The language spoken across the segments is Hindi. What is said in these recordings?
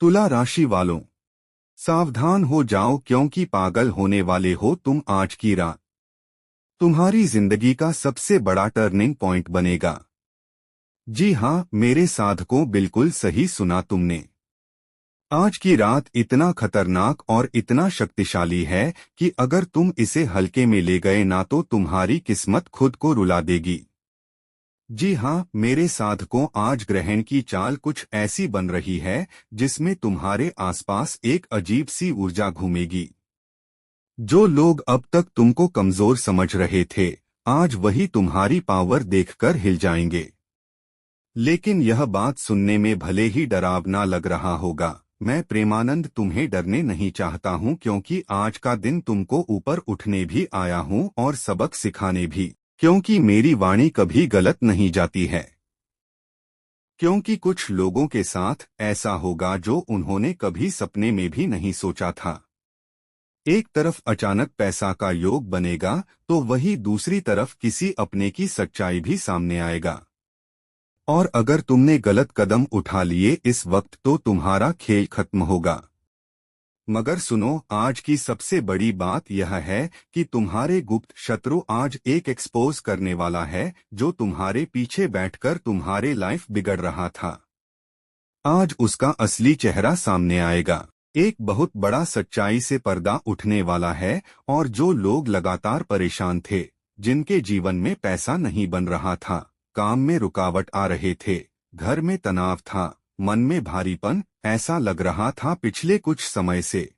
तुला राशि वालों, सावधान हो जाओ क्योंकि पागल होने वाले हो तुम। आज की रात तुम्हारी जिंदगी का सबसे बड़ा टर्निंग पॉइंट बनेगा। जी हाँ मेरे साधकों, बिल्कुल सही सुना तुमने। आज की रात इतना खतरनाक और इतना शक्तिशाली है कि अगर तुम इसे हल्के में ले गए ना तो तुम्हारी किस्मत खुद को रुला देगी। जी हाँ मेरे साधकों, आज ग्रहण की चाल कुछ ऐसी बन रही है जिसमें तुम्हारे आसपास एक अजीब सी ऊर्जा घूमेगी। जो लोग अब तक तुमको कमजोर समझ रहे थे, आज वही तुम्हारी पावर देखकर हिल जाएंगे। लेकिन यह बात सुनने में भले ही डरावना लग रहा होगा, मैं प्रेमानंद तुम्हें डरने नहीं चाहता हूं, क्योंकि आज का दिन तुमको ऊपर उठने भी आया हूं और सबक सिखाने भी। क्योंकि मेरी वाणी कभी गलत नहीं जाती है। क्योंकि कुछ लोगों के साथ ऐसा होगा जो उन्होंने कभी सपने में भी नहीं सोचा था। एक तरफ अचानक पैसा का योग बनेगा तो वही दूसरी तरफ किसी अपने की सच्चाई भी सामने आएगा। और अगर तुमने गलत कदम उठा लिए इस वक्त तो तुम्हारा खेल खत्म होगा। मगर सुनो, आज की सबसे बड़ी बात यह है कि तुम्हारे गुप्त शत्रु आज एक एक्सपोज करने वाला है जो तुम्हारे पीछे बैठकर तुम्हारे लाइफ बिगड़ रहा था। आज उसका असली चेहरा सामने आएगा। एक बहुत बड़ा सच्चाई से पर्दा उठने वाला है और जो लोग लगातार परेशान थे, जिनके जीवन में पैसा नहीं बन रहा था, काम में रुकावट आ रहे थे, घर में तनाव था, मन में भारीपन ऐसा लग रहा था पिछले कुछ समय से,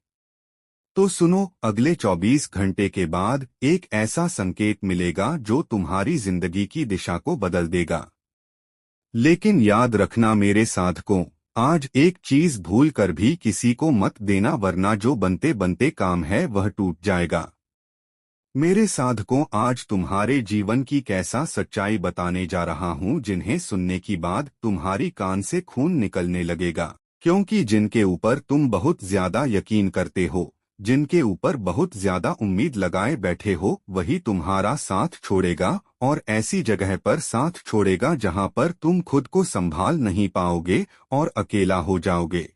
तो सुनो, अगले 24 घंटे के बाद एक ऐसा संकेत मिलेगा जो तुम्हारी जिंदगी की दिशा को बदल देगा। लेकिन याद रखना मेरे साधकों, आज एक चीज भूल कर भी किसी को मत देना, वरना जो बनते बनते काम है वह टूट जाएगा। मेरे साधकों, आज तुम्हारे जीवन की कैसा सच्चाई बताने जा रहा हूँ जिन्हें सुनने की बाद तुम्हारी कान से खून निकलने लगेगा। क्योंकि जिनके ऊपर तुम बहुत ज्यादा यकीन करते हो, जिनके ऊपर बहुत ज्यादा उम्मीद लगाए बैठे हो, वही तुम्हारा साथ छोड़ेगा और ऐसी जगह पर साथ छोड़ेगा जहां पर तुम खुद को संभाल नहीं पाओगे और अकेला हो जाओगे।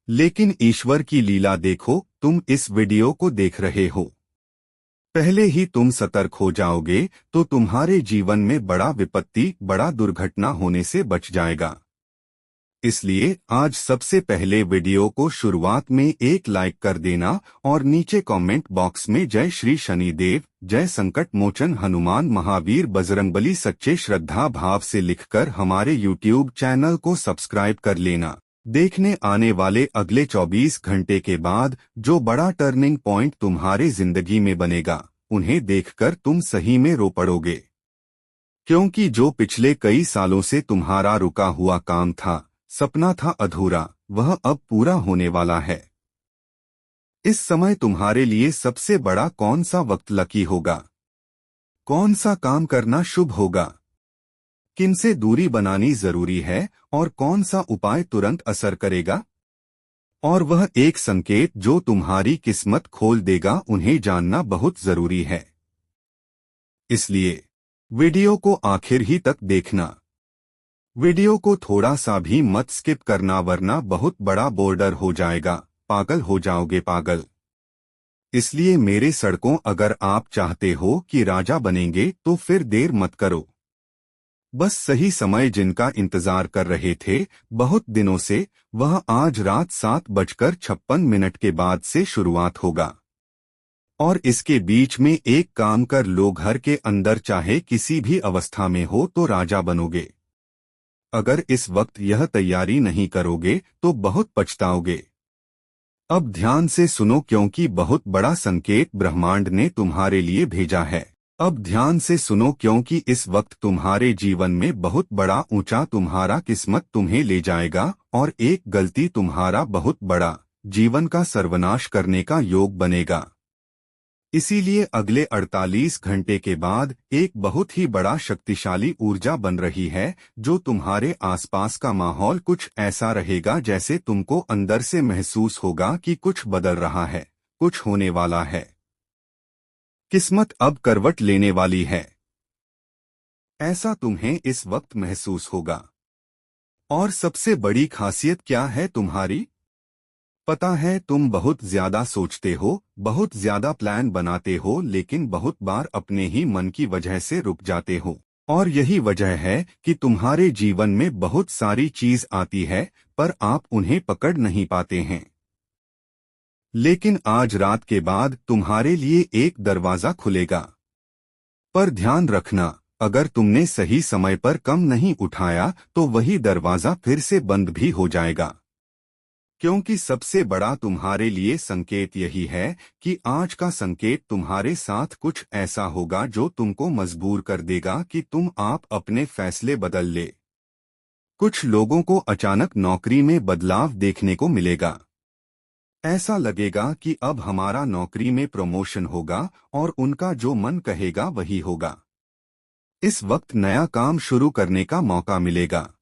लेकिन ईश्वर की लीला देखो, तुम इस वीडियो को देख रहे हो, पहले ही तुम सतर्क हो जाओगे तो तुम्हारे जीवन में बड़ा विपत्ति, बड़ा दुर्घटना होने से बच जाएगा। इसलिए आज सबसे पहले वीडियो को शुरुआत में एक लाइक कर देना और नीचे कमेंट बॉक्स में जय श्री शनिदेव, जय संकट मोचन हनुमान महावीर बजरंगबली सच्चे श्रद्धा भाव से लिखकर हमारे यूट्यूब चैनल को सब्सक्राइब कर लेना। देखने आने वाले अगले 24 घंटे के बाद जो बड़ा टर्निंग पॉइंट तुम्हारे जिंदगी में बनेगा, उन्हें देखकर तुम सही में रो पड़ोगे। क्योंकि जो पिछले कई सालों से तुम्हारा रुका हुआ काम था, सपना था अधूरा, वह अब पूरा होने वाला है। इस समय तुम्हारे लिए सबसे बड़ा कौन सा वक्त लकी होगा? कौन सा काम करना शुभ होगा? किनसे दूरी बनानी जरूरी है और कौन सा उपाय तुरंत असर करेगा? और वह एक संकेत जो तुम्हारी किस्मत खोल देगा, उन्हें जानना बहुत जरूरी है। इसलिए वीडियो को आखिर ही तक देखना। वीडियो को थोड़ा सा भी मत स्किप करना, वरना बहुत बड़ा बोर्डर हो जाएगा, पागल हो जाओगे पागल। इसलिए मेरे सड़कों, अगर आप चाहते हो कि राजा बनेंगे तो फिर देर मत करो। बस सही समय जिनका इंतजार कर रहे थे बहुत दिनों से, वह आज रात 7:56 के बाद से शुरुआत होगा। और इसके बीच में एक काम कर लो, घर के अंदर चाहे किसी भी अवस्था में हो तो राजा बनोगे। अगर इस वक्त यह तैयारी नहीं करोगे तो बहुत पछताओगे। अब ध्यान से सुनो, क्योंकि बहुत बड़ा संकेत ब्रह्मांड ने तुम्हारे लिए भेजा है। अब ध्यान से सुनो, क्योंकि इस वक्त तुम्हारे जीवन में बहुत बड़ा ऊंचा तुम्हारा किस्मत तुम्हें ले जाएगा और एक गलती तुम्हारा बहुत बड़ा जीवन का सर्वनाश करने का योग बनेगा। इसीलिए अगले 48 घंटे के बाद एक बहुत ही बड़ा शक्तिशाली ऊर्जा बन रही है, जो तुम्हारे आसपास का माहौल कुछ ऐसा रहेगा जैसे तुमको अंदर से महसूस होगा कि कुछ बदल रहा है, कुछ होने वाला है। किस्मत अब करवट लेने वाली है, ऐसा तुम्हें इस वक्त महसूस होगा। और सबसे बड़ी खासियत क्या है तुम्हारी? पता है, तुम बहुत ज्यादा सोचते हो, बहुत ज्यादा प्लान बनाते हो, लेकिन बहुत बार अपने ही मन की वजह से रुक जाते हो। और यही वजह है कि तुम्हारे जीवन में बहुत सारी चीज आती है, पर आप उन्हें पकड़ नहीं पाते हैं। लेकिन आज रात के बाद तुम्हारे लिए एक दरवाजा खुलेगा। पर ध्यान रखना, अगर तुमने सही समय पर कम नहीं उठाया तो वही दरवाजा फिर से बंद भी हो जाएगा। क्योंकि सबसे बड़ा तुम्हारे लिए संकेत यही है कि आज का संकेत तुम्हारे साथ कुछ ऐसा होगा जो तुमको मजबूर कर देगा कि आप अपने फैसले बदल ले। कुछ लोगों को अचानक नौकरी में बदलाव देखने को मिलेगा। ऐसा लगेगा कि अब हमारा नौकरी में प्रमोशन होगा और उनका जो मन कहेगा वही होगा। इस वक्त नया काम शुरू करने का मौका मिलेगा।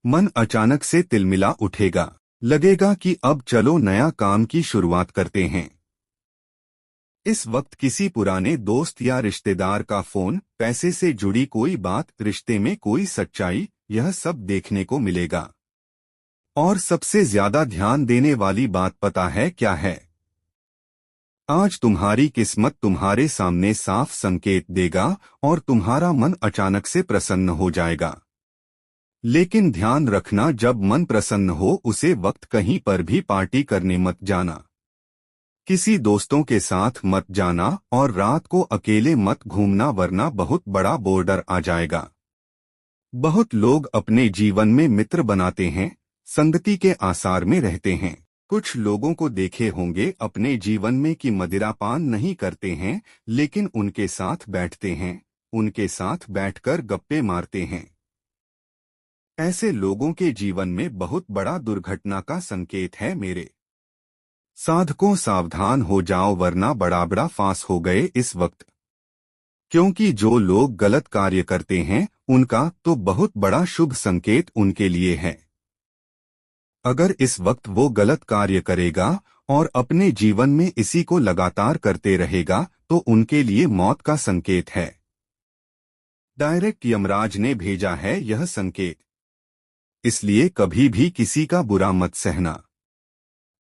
मन अचानक से तिलमिला उठेगा। लगेगा कि अब चलो नया काम की शुरुआत करते हैं। इस वक्त किसी पुराने दोस्त या रिश्तेदार का फोन, पैसे से जुड़ी कोई बात, रिश्ते में कोई सच्चाई, यह सब देखने को मिलेगा। और सबसे ज्यादा ध्यान देने वाली बात पता है क्या है? आज तुम्हारी किस्मत तुम्हारे सामने साफ संकेत देगा और तुम्हारा मन अचानक से प्रसन्न हो जाएगा। लेकिन ध्यान रखना, जब मन प्रसन्न हो उसे वक्त कहीं पर भी पार्टी करने मत जाना। किसी दोस्तों के साथ मत जाना और रात को अकेले मत घूमना, वरना बहुत बड़ा बोर्डर आ जाएगा। बहुत लोग अपने जीवन में मित्र बनाते हैं, संगति के आसार में रहते हैं। कुछ लोगों को देखे होंगे अपने जीवन में कि मदिरापान नहीं करते हैं, लेकिन उनके साथ बैठते हैं, उनके साथ बैठकर गप्पे मारते हैं। ऐसे लोगों के जीवन में बहुत बड़ा दुर्घटना का संकेत है। मेरे साधकों, सावधान हो जाओ, वरना बड़ा बड़ा फांस हो गए इस वक्त। क्योंकि जो लोग गलत कार्य करते हैं उनका तो बहुत बड़ा शुभ संकेत उनके लिए है। अगर इस वक्त वो गलत कार्य करेगा और अपने जीवन में इसी को लगातार करते रहेगा तो उनके लिए मौत का संकेत है। डायरेक्ट यमराज ने भेजा है यह संकेत। इसलिए कभी भी किसी का बुरा मत सहना।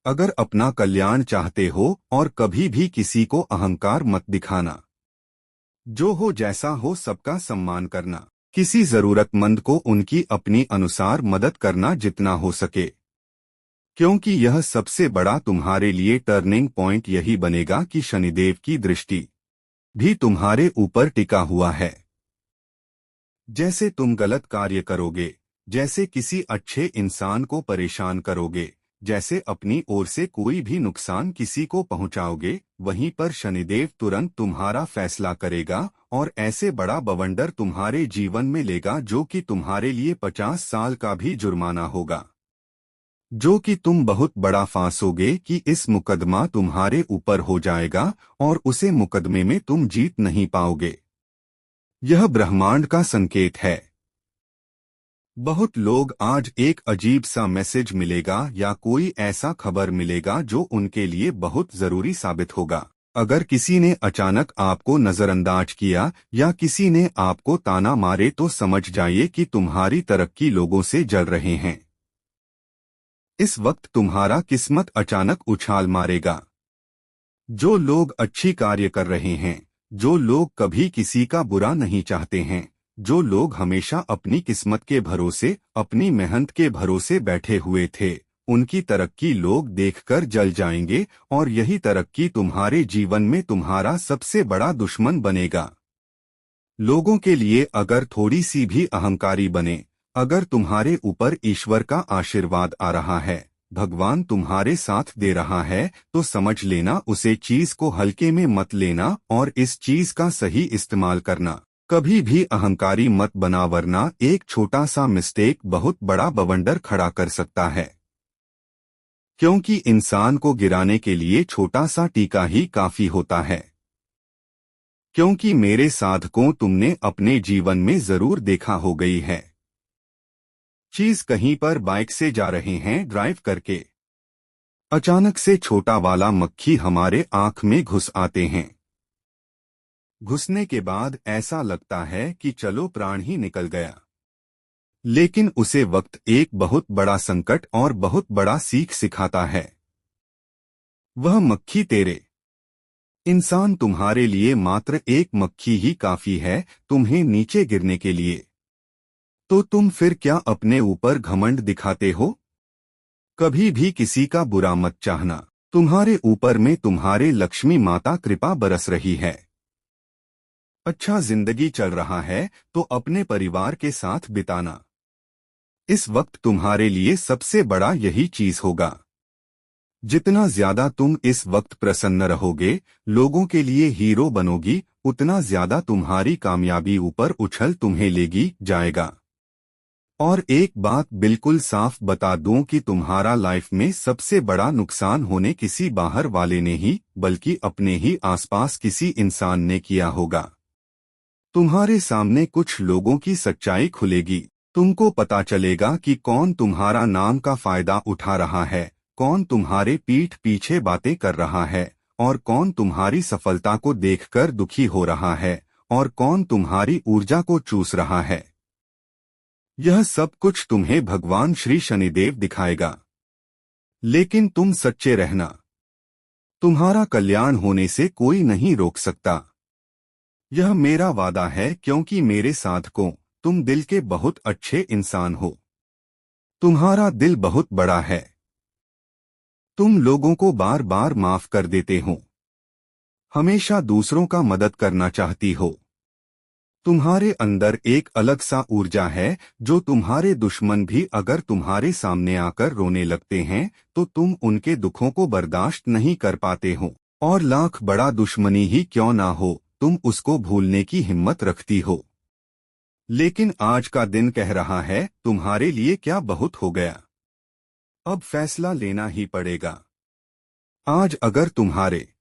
अगर अपना कल्याण चाहते हो और कभी भी किसी को अहंकार मत दिखाना। जो हो जैसा हो सबका सम्मान करना। किसी जरूरतमंद को उनकी अपनी अनुसार मदद करना जितना हो सके। क्योंकि यह सबसे बड़ा तुम्हारे लिए टर्निंग पॉइंट यही बनेगा कि शनिदेव की दृष्टि भी तुम्हारे ऊपर टिका हुआ है। जैसे तुम गलत कार्य करोगे, जैसे किसी अच्छे इंसान को परेशान करोगे, जैसे अपनी ओर से कोई भी नुकसान किसी को पहुंचाओगे, वहीं पर शनिदेव तुरंत तुम्हारा फैसला करेगा और ऐसे बड़ा बवंडर तुम्हारे जीवन में लेगा जो कि तुम्हारे लिए 50 साल का भी जुर्माना होगा। जो कि तुम बहुत बड़ा फांसोगे कि इस मुकदमा तुम्हारे ऊपर हो जाएगा और उसे मुकदमे में तुम जीत नहीं पाओगे। यह ब्रह्मांड का संकेत है। बहुत लोग आज एक अजीब सा मैसेज मिलेगा या कोई ऐसा खबर मिलेगा जो उनके लिए बहुत जरूरी साबित होगा। अगर किसी ने अचानक आपको नजरअंदाज किया या किसी ने आपको ताना मारे तो समझ जाइए कि तुम्हारी तरक्की लोगों से जल रहे हैं। इस वक्त तुम्हारा किस्मत अचानक उछाल मारेगा। जो लोग अच्छी कार्य कर रहे हैं, जो लोग कभी किसी का बुरा नहीं चाहते हैं, जो लोग हमेशा अपनी किस्मत के भरोसे, अपनी मेहनत के भरोसे बैठे हुए थे, उनकी तरक्की लोग देखकर जल जाएंगे और यही तरक्की तुम्हारे जीवन में तुम्हारा सबसे बड़ा दुश्मन बनेगा। लोगों के लिए अगर थोड़ी सी भी अहंकारी बने, अगर तुम्हारे ऊपर ईश्वर का आशीर्वाद आ रहा है, भगवान तुम्हारे साथ दे रहा है, तो समझ लेना, उसे चीज को हल्के में मत लेना और इस चीज का सही इस्तेमाल करना। कभी भी अहंकारी मत बना, वरना एक छोटा सा मिस्टेक बहुत बड़ा बवंडर खड़ा कर सकता है। क्योंकि इंसान को गिराने के लिए छोटा सा टीका ही काफी होता है। क्योंकि मेरे साधकों, तुमने अपने जीवन में जरूर देखा हो गई है। चीज कहीं पर बाइक से जा रहे हैं ड्राइव करके, अचानक से छोटा वाला मक्खी हमारे आंख में घुस आते हैं। घुसने के बाद ऐसा लगता है कि चलो प्राण ही निकल गया। लेकिन उसे वक्त एक बहुत बड़ा संकट और बहुत बड़ा सीख सिखाता है। वह मक्खी तेरे इंसान तुम्हारे लिए मात्र एक मक्खी ही काफी है तुम्हें नीचे गिरने के लिए। तो तुम फिर क्या अपने ऊपर घमंड दिखाते हो? कभी भी किसी का बुरा मत चाहना। तुम्हारे ऊपर में तुम्हारे लक्ष्मी माता कृपा बरस रही है। अच्छा जिंदगी चल रहा है तो अपने परिवार के साथ बिताना। इस वक्त तुम्हारे लिए सबसे बड़ा यही चीज होगा। जितना ज्यादा तुम इस वक्त प्रसन्न रहोगे, लोगों के लिए हीरो बनोगी, उतना ज्यादा तुम्हारी कामयाबी ऊपर उछल तुम्हें लेगी जाएगा। और एक बात बिल्कुल साफ बता दूं कि तुम्हारा लाइफ में सबसे बड़ा नुकसान होने किसी बाहर वाले ने ही बल्कि अपने ही आसपास किसी इंसान ने किया होगा। तुम्हारे सामने कुछ लोगों की सच्चाई खुलेगी। तुमको पता चलेगा कि कौन तुम्हारा नाम का फायदा उठा रहा है, कौन तुम्हारे पीठ पीछे बातें कर रहा है, और कौन तुम्हारी सफलता को देखकर दुखी हो रहा है, और कौन तुम्हारी ऊर्जा को चूस रहा है। यह सब कुछ तुम्हें भगवान श्री शनिदेव दिखाएगा। लेकिन तुम सच्चे रहना। तुम्हारा कल्याण होने से कोई नहीं रोक सकता। यह मेरा वादा है क्योंकि मेरे साधकों, तुम दिल के बहुत अच्छे इंसान हो। तुम्हारा दिल बहुत बड़ा है। तुम लोगों को बार बार माफ कर देते हो। हमेशा दूसरों का मदद करना चाहती हो। तुम्हारे अंदर एक अलग सा ऊर्जा है जो तुम्हारे दुश्मन भी अगर तुम्हारे सामने आकर रोने लगते हैं तो तुम उनके दुखों को बर्दाश्त नहीं कर पाते हो। और लाख बड़ा दुश्मनी ही क्यों ना हो, तुम उसको भूलने की हिम्मत रखती हो। लेकिन आज का दिन कह रहा है तुम्हारे लिए क्या बहुत हो गया। अब फैसला लेना ही पड़ेगा। आज अगर तुम्हारे